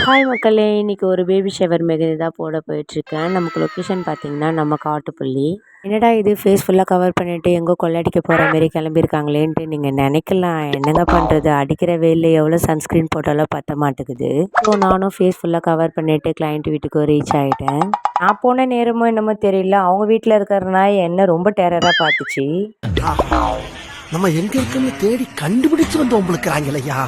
Hi மக்களே! இன்னைக்கு ஒரு பேபி ஷவர் மெஹந்தி தான் போட போயிட்டுருக்கேன். நமக்கு லொக்கேஷன் பார்த்தீங்கன்னா, நம்ம காட்டுப்பள்ளி. என்னடா இது ஃபேஸ் ஃபுல்லா கவர் பண்ணிட்டு எங்கோ கொள்ளடிக்க போற மாரி கிளம்பியிருக்காங்களேன்ட்டு நீங்க நினைக்கலாம். என்னங்க பண்றது? அடிக்கிற வெயில்ல எவ்வளோ சன்ஸ்கிரீன் போட்டாலும் பத்த மாட்டேங்குது. ஸோ நானும் ஃபேஸ் ஃபுல்லா கவர் பண்ணிட்டு கிளையண்ட் வீட்டுக்கு ரீச் ஆயிட்டேன். நான் போன நேரமோ என்னமோ தெரியல. அவங்க வீட்ல இருக்கிற நாய் என்ன ரொம்ப டெரரா பார்த்துச்சு. நம்ம எங்க இருக்குன்னு தேடி கண்டுபிடிச்சு வந்து உங்களுக்குறாங்களையா.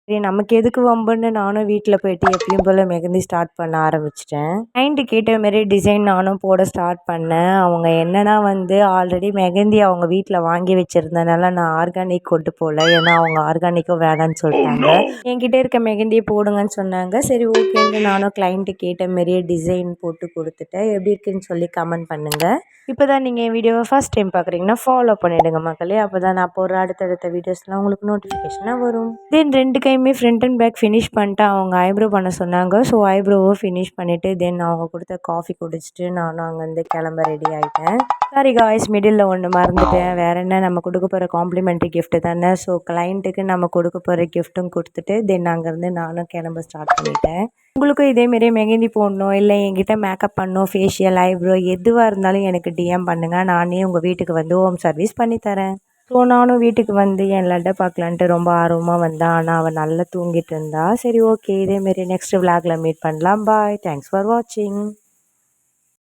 சரி நமக்கு எதுக்கு வம்புன்னு நானும் வீட்டில் போயிட்டு எப்பயும் போல் மெஹந்தி ஸ்டார்ட் பண்ண ஆரம்பிச்சிட்டேன். கிளைண்ட்டு கேட்ட மாரி டிசைன் நானும் போட ஸ்டார்ட் பண்ணேன். அவங்க என்னன்னா வந்து ஆல்ரெடி மெஹந்தி அவங்க வீட்டில் வாங்கி வச்சுருந்தனால நான் ஆர்கானிக் கொண்டு போகல. ஏன்னா அவங்க ஆர்கானிக்கும் வேணான்னு சொல்லிட்டாங்க. என்கிட்ட இருக்க மெஹந்தியை போடுங்கன்னு சொன்னாங்க. சரி ஓகேன்னு நானும் கிளைண்ட்டு கேட்ட மாரியே டிசைன் போட்டு கொடுத்துட்டேன். எப்படி இருக்குன்னு சொல்லி கமெண்ட் பண்ணுங்கள். இப்போ தான் நீங்கள் என் வீடியோவை ஃபஸ்ட் டைம் பார்க்குறீங்கன்னா ஃபாலோ பண்ணிவிடுங்க மக்களே. அப்போ தான் நான் போகிற அடுத்தடுத்த வீடியோஸ்லாம் உங்களுக்கு நோட்டிஃபிகேஷனாக வரும். தென் 2 கையுமே ஃப்ரண்ட் அண்ட் பேக் ஃபினிஷ் பண்ணிட்டு அவங்க ஐப்ரோ பண்ண சொன்னாங்க. ஸோ ஐப்ரோவை ஃபினிஷ் பண்ணிவிட்டு தென் அவங்க கொடுத்த காஃபி குடிச்சிட்டு நானும் அங்கேருந்து கிளம்ப ரெடி ஆகிட்டேன். சாரி காய்ஸ், மிடில் ஒன்று மறந்துட்டேன். வேறு என்ன, நம்ம கொடுக்க போகிற காம்ப்ளிமெண்ட்ரி கிஃப்ட்டு தானே. ஸோ கிளைண்ட்டுக்கு நம்ம கொடுக்க போகிற கிஃப்ட்டும் கொடுத்துட்டு தென் அங்கேருந்து நானும் கிளம்ப ஸ்டார்ட் பண்ணிட்டேன். உங்களுக்கும் இதேமாரி மெஹந்தி போடணும், இல்லை என்கிட்ட மேக்கப் பண்ணணும், ஃபேஷியல், ஐப்ரோ எதுவாக இருந்தாலும் எனக்கு டிஎம் பண்ணுங்கள். நானே உங்கள் வீட்டுக்கு வந்து ஹோம் சர்வீஸ் பண்ணித்தரேன். ஸோ நானும் வீட்டுக்கு வந்து என் லட்டை பார்க்கலான்ட்டு ரொம்ப ஆர்வமாக வந்தேன். ஆனால் அவள் நல்லா தூங்கிட்டு இருந்தா. சரி ஓகே, இதேமாரி நெக்ஸ்ட் விலாகில் மீட் பண்ணலாம். பாய், தேங்க்ஸ் ஃபார் வாட்சிங்.